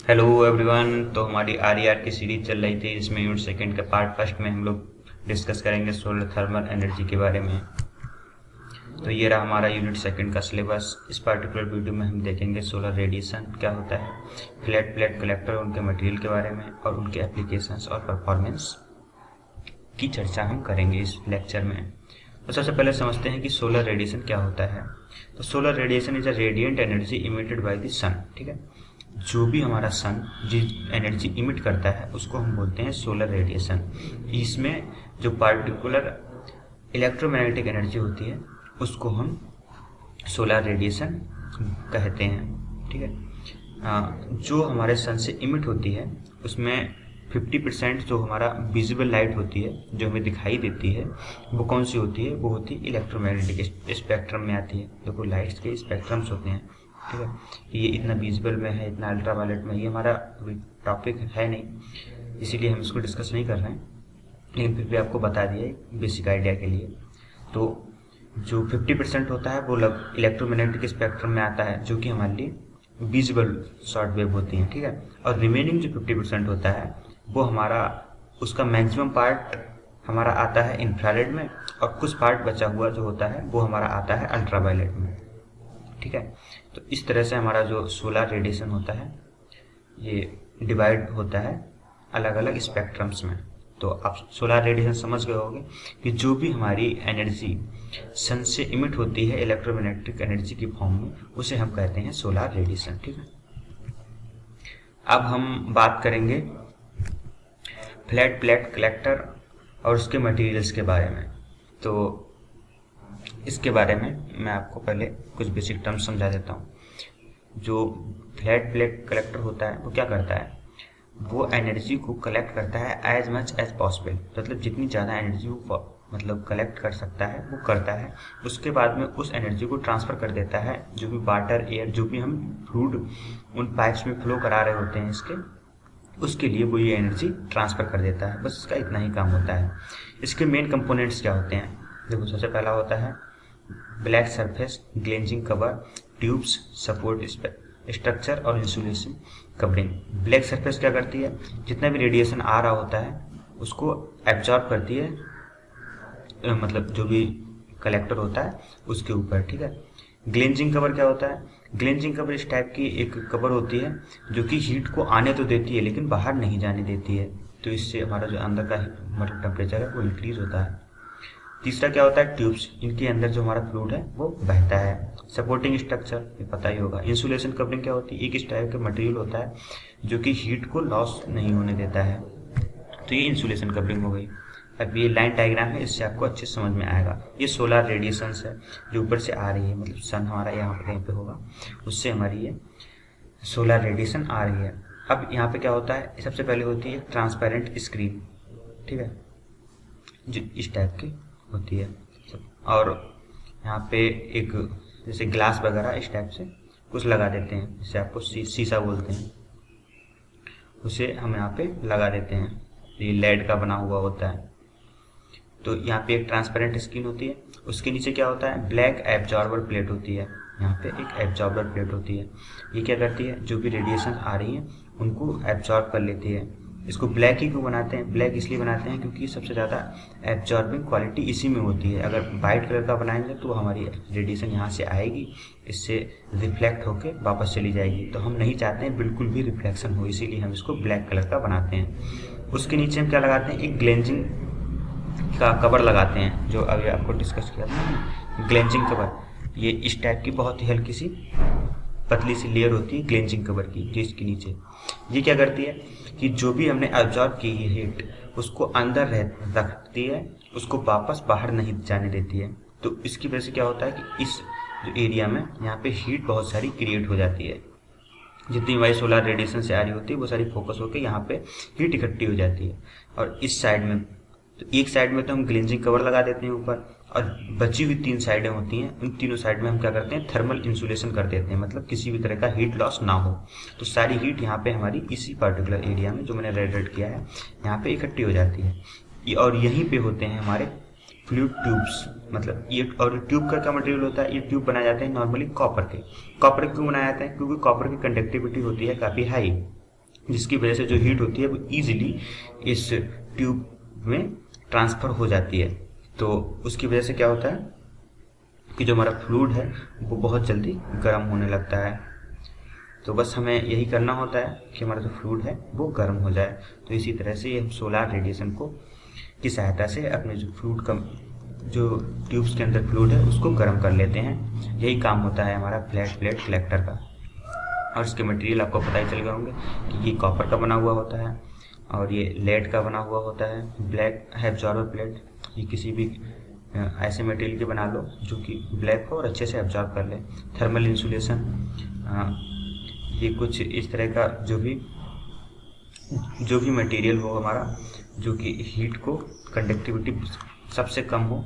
Hello everyone. तो हमारी are की सीरीज चल रही थी, जिसमें यूनिट सेकंड के पार्ट फर्स्ट में हम लोग डिस्कस करेंगे सोलर थर्मल एनर्जी के बारे में। तो ये रहा हमारा यूनिट सेकंड का सिलेबस। इस पर्टिकुलर वीडियो में हम देखेंगे सोलर रेडिएशन क्या होता है, फ्लैट प्लेट कलेक्टर, उनके मटेरियल के बारे में और उनके एप्लीकेशंस और परफॉर्मेंस की चर्चा हम करेंगे इस लेक्चर में। तो सबसे पहले समझते हैं कि सोलर रेडिएशन क्या होता है। तो solar radiation is a radiant energy emitted by the sun. ठीक है, जो भी हमारा सन जिस एनर्जी इमिट करता है उसको हम बोलते हैं सोलर रेडिएशन। इसमें जो पार्टिकुलर इलेक्ट्रोमैग्नेटिक एनर्जी होती है उसको हम सोलर रेडिएशन कहते हैं। ठीक है, जो हमारे सन से इमिट होती है उसमें 50% जो हमारा विजिबल लाइट होती है, जो हमें दिखाई देती है, वो कौन सी होती है? वो होती है इलेक्ट्रोमैग्नेटिक स्पेक्ट्रम में आती है। देखो लाइट्स के स्पेक्ट्रम्स होते हैं। ठीक है, ये इतना विजिबल में है, इतना अल्ट्रावायलेट में, ये हमारा टॉपिक है नहीं, इसीलिए हम इसको डिस्कस नहीं कर रहे हैं, लेकिन फिर भी आपको बता दिया बेसिक आइडिया के लिए। तो जो 50% होता है वो इलेक्ट्रोमैग्नेटिक स्पेक्ट्रम में आता है, जो कि हमारे लिए विजिबल शॉर्ट वेव होती हैं। ठीक है, और रिमेनिंग जो 50% होता है वो हमारा, उसका मैक्सिमम पार्ट हमारा आता है इंफ्रारेड में, और कुछ पार्ट बचा हुआ जो होता है वो हमारा आता है अल्ट्रावायलेट में। ठीक है, तो इस तरह से हमारा जो सोलर रेडिएशन होता है ये डिवाइड होता है अलग अलग स्पेक्ट्रम्स में। तो आप सोलर रेडिएशन समझ गए होंगे कि जो भी हमारी एनर्जी सन से इमिट होती है इलेक्ट्रोमैग्नेटिक एनर्जी की फॉर्म में, उसे हम कहते हैं सोलर रेडिएशन। ठीक है, अब हम बात करेंगे फ्लैट प्लेट कलेक्टर और उसके मटेरियल्स के बारे में। तो इसके बारे में मैं आपको पहले कुछ बेसिक टर्म्स समझा देता हूँ। जो फ्लैट प्लेट कलेक्टर होता है वो क्या करता है? वो एनर्जी को कलेक्ट करता है एज मच एज पॉसिबल, मतलब जितनी ज़्यादा एनर्जी वो मतलब कलेक्ट कर सकता है वो करता है। उसके बाद में उस एनर्जी को ट्रांसफ़र कर देता है, जो भी वाटर एयर, जो भी हम फ्लूइड उन पाइप्स में फ्लो करा रहे होते हैं इसके, उसके लिए वो ये एनर्जी ट्रांसफ़र कर देता है। बस इसका इतना ही काम होता है। इसके मेन कंपोनेंट्स क्या होते हैं? देखो, सबसे पहला होता है black surface, glazing cover, tubes, support structure और इंसुलेशन कवरिंग। ब्लैक सरफेस क्या करती है? जितना भी रेडिएशन आ रहा होता है उसको एब्जॉर्ब करती है, मतलब जो भी कलेक्टर होता है उसके ऊपर। ठीक है, ग्लेंजिंग कवर क्या होता है? ग्लेंजिंग कवर इस टाइप की एक कवर होती है जो कि हीट को आने तो देती है लेकिन बाहर नहीं जाने देती है, तो इससे हमारा जो अंदर का मतलब टेम्परेचर है वो इंक्रीज होता है। तीसरा क्या होता है? ट्यूब्स, इनके अंदर जो हमारा फ्लूइड है वो बहता है। सपोर्टिंग स्ट्रक्चर, ये पता ही होगा। इंसुलेशन कवरिंग क्या होती है? एक इस टाइप का मटेरियल होता है जो कि हीट को लॉस नहीं होने देता है, तो ये इंसुलेशन कवरिंग हो गई। अब ये लाइन डायग्राम है, इससे आपको अच्छे समझ में आएगा। ये सोलर रेडिएशन है जो ऊपर से आ रही है, मतलब सन हमारा यहाँ पर कहीं पे होगा, उससे हमारी ये सोलर रेडिएशन आ रही है। अब यहाँ पे क्या होता है? सबसे पहले होती है ट्रांसपेरेंट स्क्रीन। ठीक है, जो इस टाइप की होती है, और यहाँ पे एक जैसे ग्लास वगैरह इस टाइप से कुछ लगा देते हैं, जिसे आपको शीशा बोलते हैं, उसे हम यहाँ पे लगा देते हैं। ये लेड का बना हुआ होता है। तो यहाँ पे एक ट्रांसपेरेंट स्क्रीन होती है, उसके नीचे क्या होता है? ब्लैक एब्जॉर्बर प्लेट होती है। यहाँ पे एक एब्जॉर्बर प्लेट होती है, ये क्या करती है? जो भी रेडिएशन आ रही है उनको एब्जॉर्ब कर लेती है। इसको ब्लैक ही क्यों बनाते हैं? ब्लैक इसलिए बनाते हैं क्योंकि सबसे ज़्यादा एब्जॉर्बिंग क्वालिटी इसी में होती है। अगर वाइट कलर का बनाएंगे तो हमारी रेडिएशन यहाँ से आएगी, इससे रिफ्लेक्ट होकर वापस चली जाएगी, तो हम नहीं चाहते हैं बिल्कुल भी रिफ्लेक्शन हो, इसीलिए हम इसको ब्लैक कलर का बनाते हैं। उसके नीचे हम क्या लगाते हैं? एक ग्लेंजिंग का कवर लगाते हैं, जो अभी आपको डिस्कस किया था, ग्लेंजिंग कवर। ये इस टाइप की बहुत ही हल्की सी पतली सी लेयर होती है ग्लेंजिंग कवर की, जिसके नीचे ये क्या करती है कि जो भी हमने एब्जॉर्ब की है हीट उसको अंदर रखती है, उसको वापस बाहर नहीं जाने देती है। तो इसकी वजह से क्या होता है कि इस जो एरिया में यहाँ पे हीट बहुत सारी क्रिएट हो जाती है। जितनी हमारी सोलर रेडिएशन से आ रही होती है वो सारी फोकस होकर यहाँ पे हीट इकट्ठी हो जाती है। और इस साइड में, तो एक साइड में तो हम ग्लेंजिंग कवर लगा देते हैं ऊपर, और बची हुई 3 साइडें होती हैं, उन तीनों साइड में हम क्या करते हैं? थर्मल इंसुलेशन कर देते हैं, मतलब किसी भी तरह का हीट लॉस ना हो। तो सारी हीट यहाँ पे हमारी इसी पर्टिकुलर एरिया में, जो मैंने रेड किया है, यहाँ पे इकट्ठी हो जाती है। और यहीं पे होते हैं हमारे फ्लूइड ट्यूब्स, मतलब ये, और ट्यूब का क्या मटेरियल होता है? ये ट्यूब बनाए जाते हैं नॉर्मली कॉपर के। कॉपर क्यों बनाए जाते हैं? क्योंकि कॉपर की कंडक्टिविटी होती है काफ़ी हाई, जिसकी वजह से जो हीट होती है वो ईजिली इस ट्यूब में ट्रांसफ़र हो जाती है। तो उसकी वजह से क्या होता है कि जो हमारा फ्लूइड है वो बहुत जल्दी गर्म होने लगता है। तो बस हमें यही करना होता है कि हमारा जो फ्लूइड है वो गर्म हो जाए। तो इसी तरह से हम सोलार रेडिएशन को की सहायता से अपने जो फ्लूइड का जो ट्यूब्स के अंदर फ्लूइड है उसको गर्म कर लेते हैं। यही काम होता है हमारा फ्लैट प्लेट कलेक्टर का। और इसके मटेरियल आपको पता ही चल गए होंगे कि ये कॉपर का बना हुआ होता है और ये लेड का बना हुआ होता है। ब्लैक एब्जॉर्बर प्लेट, ये किसी भी ऐसे मटेरियल के बना लो जो कि ब्लैक हो और अच्छे से एब्जॉर्ब कर ले। थर्मल इंसुलेशन, ये कुछ इस तरह का जो भी मटेरियल हो हमारा जो कि हीट को कंडक्टिविटी सबसे कम हो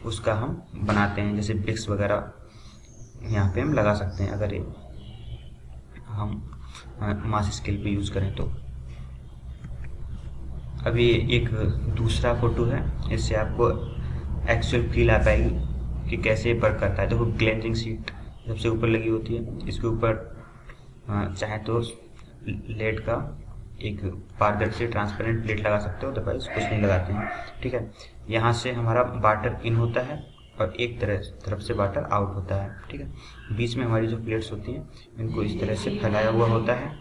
उसका हम बनाते हैं। जैसे ब्रिक्स वगैरह यहाँ पे हम लगा सकते हैं अगर ये हम मास स्केल पे यूज़ करें तो। अभी एक दूसरा फोटो है, इससे आपको एक्चुअल फील आ पाएगी कि कैसे वर्क करता है। देखो क्लेंजिंग शीट सबसे ऊपर लगी होती है, इसके ऊपर चाहे तो लेड का एक पारदर्शी ट्रांसपेरेंट प्लेट लगा सकते हो, अदरवाइज कुछ नहीं लगाते हैं। ठीक है, यहाँ से हमारा वाटर इन होता है और एक तरफ से वाटर आउट होता है। ठीक है, बीच में हमारी जो प्लेट्स होती हैं इनको इस तरह से फैलाया हुआ होता है,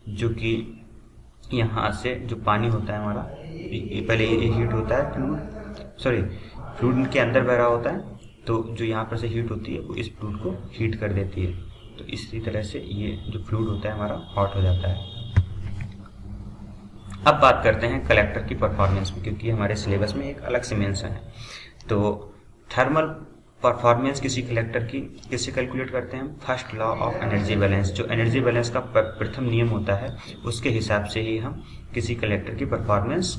जो कि यहाँ से जो पानी होता है हमारा पहले ये हीट होता है फ्लूइड के अंदर बह रहा होता है, तो जो यहाँ पर से हीट होती है वो इस फ्लूइड को हीट कर देती है। तो इसी तरह से ये जो फ्लूइड होता है हमारा हॉट हो जाता है। अब बात करते हैं कलेक्टर की परफॉर्मेंस में, क्योंकि हमारे सिलेबस में एक अलग से मेंशन है। तो थर्मल परफॉर्मेंस किसी कलेक्टर की किससे कैलकुलेट करते हैं? First law of energy balance, जो एनर्जी बैलेंस का प्रथम नियम होता है उसके हिसाब से ही हम किसी कलेक्टर की परफॉर्मेंस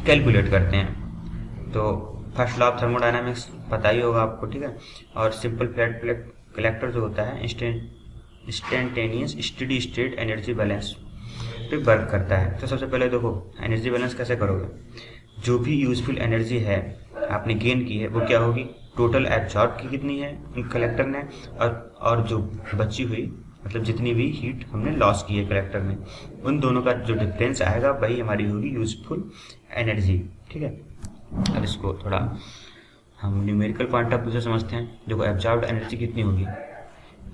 कैलकुलेट करते हैं। तो फर्स्ट लॉ ऑफ थर्मोडायनामिक्स पता ही होगा आपको, ठीक है। और सिंपल फ्लैट प्लेट कलेक्टर जो होता है instantaneous steady state energy balance पे वर्क करता है। तो सबसे पहले देखो एनर्जी बैलेंस कैसे करोगे, जो भी यूजफुल एनर्जी है आपने गेन की है वो क्या होगी, टोटल एब्जॉर्ब की कितनी है कलेक्टर ने, और जो बची हुई मतलब जितनी भी हीट हमने लॉस की है कलेक्टर में, उन दोनों का जो डिफरेंस आएगा वही हमारी होगी यूजफुल एनर्जी। ठीक है, अब इसको थोड़ा हम न्यूमेरिकल पॉइंट ऑफ व्यू से समझते हैं। देखो एब्जॉर्ब्ड एनर्जी कितनी होगी,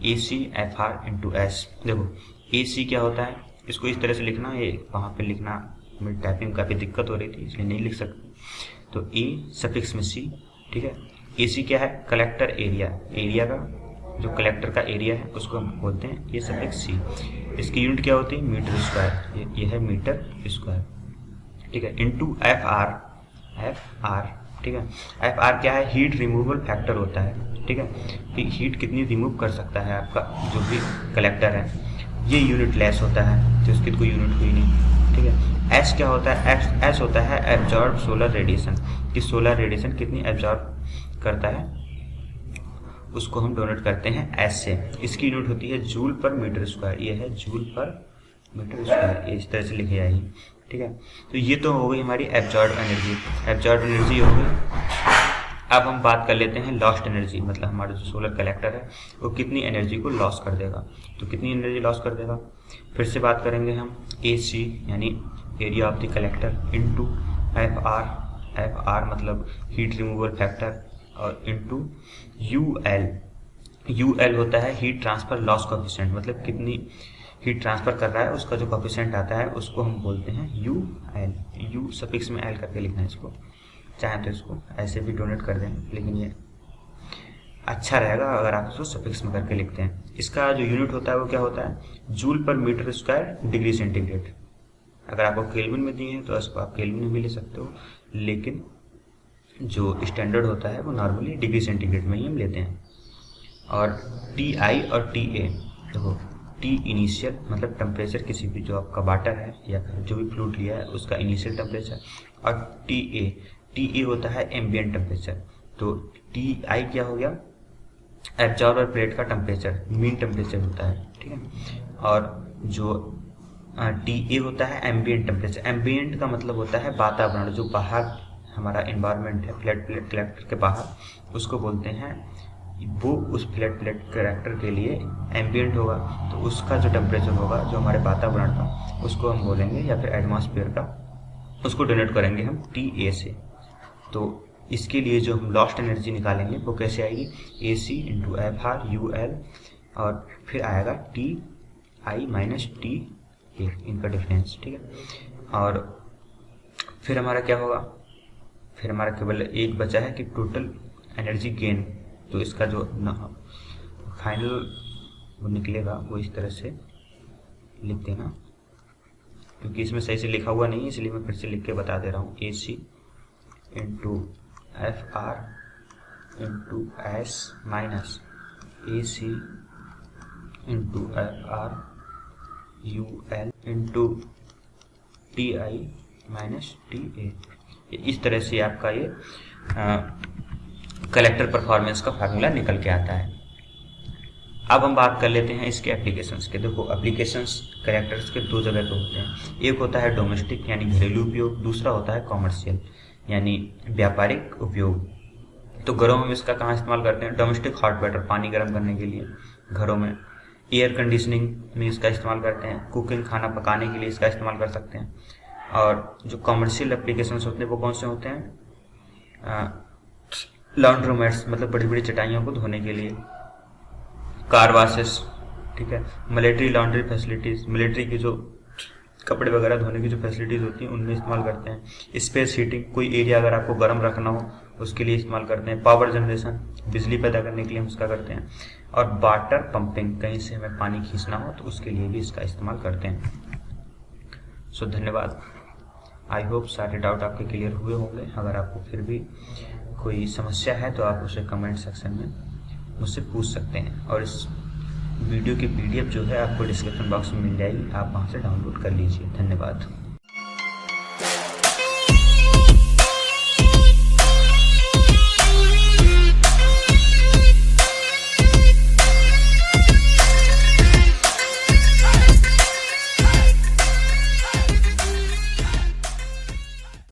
AC/FR × S। देखो AC क्या होता है, इसको इस तरह से लिखना, ये वहाँ पे लिखना मेरी टाइपिंग काफ़ी दिक्कत हो रही थी इसलिए नहीं लिख सकते, तो E सफिक्स में C। ठीक है, AC क्या है, कलेक्टर एरिया, एरिया का जो कलेक्टर का एरिया है उसको हम बोलते हैं ये सफिक्स C। इसकी यूनिट क्या होती है, मीटर स्क्वायर, ये है मीटर स्क्वायर। ठीक है, इनटू FR। ठीक है, FR क्या है, हीट रिमूवल फैक्टर होता है। ठीक है, कि हीट कितनी रिमूव कर सकता है आपका जो भी कलेक्टर है, ये यूनिट लेस होता है तो इसकी कोई यूनिट हुई नहीं। ठीक है, S क्या होता है, S होता है एब्जॉर्ब सोलर रेडिएशन, कि सोलर रेडिएशन कितनी एब्जॉर्ब करता है उसको हम डोनेट करते हैं S से। इसकी यूनिट होती है जूल पर मीटर स्क्वायर, ये है जूल पर मीटर स्क्वायर, ये इस तरह से लिखी जाएगी। ठीक है, तो ये तो हो गई हमारी एब्जॉर्ब एनर्जी हो गई। अब हम बात कर लेते हैं लॉस्ट एनर्जी, मतलब हमारा जो सोलर कलेक्टर है वो कितनी एनर्जी को लॉस कर देगा। तो कितनी एनर्जी लॉस कर देगा, फिर से बात करेंगे हम AC यानी area of the collector into FR मतलब हीट रिमूवल फैक्टर, और इनटू UL होता है हीट ट्रांसफर लॉस कोएफिशिएंट, मतलब कितनी हीट ट्रांसफर कर रहा है उसका जो कोएफिशिएंट आता है उसको हम बोलते हैं UL। U सफिक्स में L करके लिखना है इसको, चाहे तो इसको ऐसे भी डोनेट कर दें, लेकिन ये अच्छा रहेगा अगर आप इसको सफिक्स में करके लिखते हैं। इसका जो यूनिट होता है वो क्या होता है, जूल पर मीटर स्क्वायर डिग्री सेंटीग्रेड। अगर आपको केल्विन में दिए हैं तो इसको आप केल्विन में भी ले सकते हो, लेकिन जो स्टैंडर्ड होता है वो नॉर्मली डिग्री सेंटीग्रेड में ही हम लेते हैं। और TI और TA, देखो T इनिशियल मतलब टेम्परेचर किसी भी जो आपका वाटर है या फिर जो भी फ्लूइड लिया है उसका इनिशियल टेम्परेचर, और TA होता है एम्बिएंट टेम्परेचर। तो TI क्या हो गया, एब्जॉर्बर प्लेट का टेम्परेचर, मीन टेम्परेचर होता है। ठीक है, और जो TA होता है एम्बिएंट टेम्परेचर। एम्बिएंट का मतलब होता है वातावरण, जो बाहर हमारा एनवायरनमेंट है फ्लैट प्लेट कलेक्टर के बाहर, उसको बोलते हैं वो उस फ्लैट प्लेट करेक्टर के लिए एम्बियंट होगा, तो उसका जो टेम्परेचर होगा जो हमारे वातावरण का, उसको हम बोलेंगे, या फिर एटमॉस्फेयर का, उसको डोनेट करेंगे हम TA से। तो इसके लिए जो हम लॉस्ट एनर्जी निकालेंगे वो कैसे आएगी, AC × FR UL, और फिर आएगा TI माइनस TA, इनका डिफरेंस, ठीक है। और फिर हमारा क्या होगा, फिर हमारा केवल एक बचा है कि टोटल एनर्जी गेन। तो इसका जो फाइनल वो निकलेगा वो इस तरह से लिख देना, क्योंकि इसमें सही से लिखा हुआ नहीं है, इसलिए मैं फिर से लिख के बता दे रहा हूँ। AC × FR × S minus AC × FR UL × TI minus TA। इस तरह से आपका ये कलेक्टर परफॉर्मेंस का फार्मूला निकल के आता है। अब हम बात कर लेते हैं इसके एप्लीकेशंस के। देखो, एप्लीकेशंस कलेक्टर्स के दो जगह पे होते हैं, एक होता है डोमेस्टिक यानी घरेलू उपयोग, दूसरा होता है कॉमर्शियल यानी व्यापारिक उपयोग। तो घरों में इसका कहाँ इस्तेमाल करते हैं, डोमेस्टिक हॉट वाटर, पानी गर्म करने के लिए घरों में, एयर कंडीशनिंग में इसका इस्तेमाल करते हैं, कुकिंग खाना पकाने के लिए इसका इस्तेमाल कर सकते हैं। और जो कॉमर्शियल एप्लीकेशंस होते हैं वो कौन से होते हैं, लॉन्ड्रोमेट्स मतलब बड़ी बड़ी चटाइयों को धोने के लिए, कार वॉशेस, ठीक है, मिलिट्री लॉन्ड्री फैसिलिटीज़, मिलिट्री की जो कपड़े वगैरह धोने की जो फैसिलिटीज़ होती हैं उनमें इस्तेमाल करते हैं। स्पेस हीटिंग, कोई एरिया अगर आपको गर्म रखना हो उसके लिए इस्तेमाल करते हैं। पावर जनरेशन, बिजली पैदा करने के लिए हम उसका करते हैं। और वाटर पंपिंग, कहीं से हमें पानी खींचना हो तो उसके लिए भी इसका इस्तेमाल करते हैं। सो धन्यवाद। आई होप सारे डाउट आपके क्लियर हुए होंगे। अगर आपको फिर भी कोई समस्या है तो आप उसे कमेंट सेक्शन में मुझसे पूछ सकते हैं, और इस वीडियो की PDF जो है आपको डिस्क्रिप्शन बॉक्स में मिल जाएगी, आप वहाँ से डाउनलोड कर लीजिए। धन्यवाद।